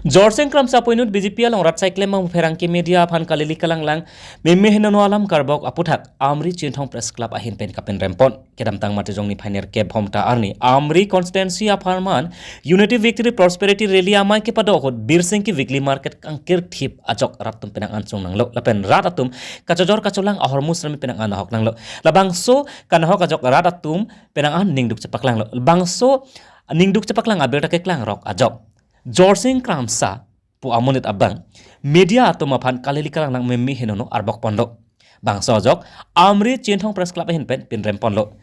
Jorseng kram sapoinut BJP along rat cycle mang ferangke media phan kalili kalang lang memme hinano alam karbok aputhak amri chinthong press club ahin pen kapen rempon kedam tang mate jongni phainer ke bhomta arni amri constituency aparman unity victory prosperity rally amai ke padok bir sing ki weekly market angkir thip ajok ratum penang ansung nanglo lapen rat atum kachojor kacholang ahor musrami penang anahok nanglo labangso kanahok ajok rat atum penang an ningduk cepak lang lo bangso ningduk cepak lang abel take klang rok ajok Jorseng kramsa pu amunit abang media atau mapan kalili kalang nang memi hinono arbok pondok bang sojok amri chinthong press club hin pen pin rempon lo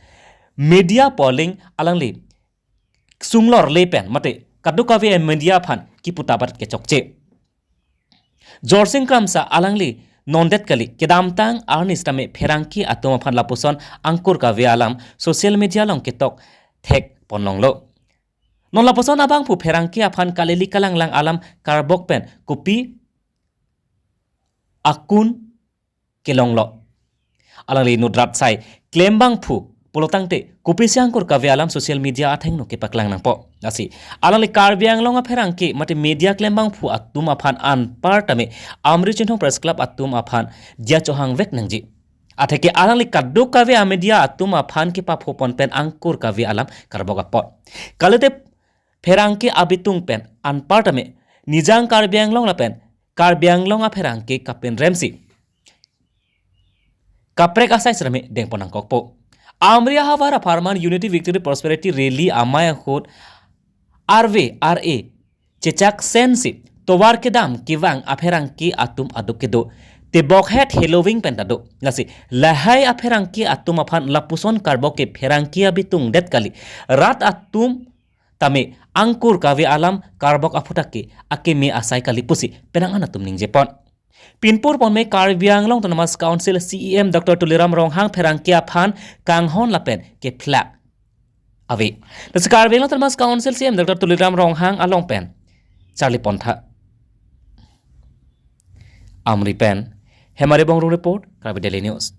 media polling alang li sunglor le pen mate kaddu kawe media phan ki putabat ke chokche Jorseng kramsa alang li nondet kali kedam tang arnis tame pherangki atau mapan lapuson angkur kawe alam social media long ketok thek ponlong lo non laposon abang pu perangki aphan kaleli kalang lang alam karbok pen kupi akun kelong lo alang li nudrat sai klembang pu polotang te kupi siangkur kawe alam social media atheng no ke paklang nang po asi alang li karbiang longa perangki mate media klembang pu atum aphan an partame amri chinthong press club atum aphan dia chohang vek nangji atheke alang li kaddu kawe media atum aphan ki pa phopon pen angkur kawe alam karbok apot kalete Ferangke abitung pen anpartame nijang karbiang long lapen karbiang long a ferangke kapen remsi kaprek asai serame deng ponang kokpo amria havara farman unity victory prosperity rally amaya khot ra cecak sensi towar kedam kiwang a ferangke atum aduk kedo te bokhet halloween pen tado ngasi lahai a ferangke atum aphan lapuson karboke ferangke abitung det kali rat atum tame angkur kawe alam karbok afutake ake me asai kali pusi penang anatum ning jepon pinpur pon me karbiang long tonamas council CEM Dr. Tuliram Ronghang ferangke aphan kanghon lapen ke flak ave the karbiang long tonamas council CEM Dr. Tuliram Ronghang along pen Charlie Pontha amri pen hemare bongrong report Karbi Daily News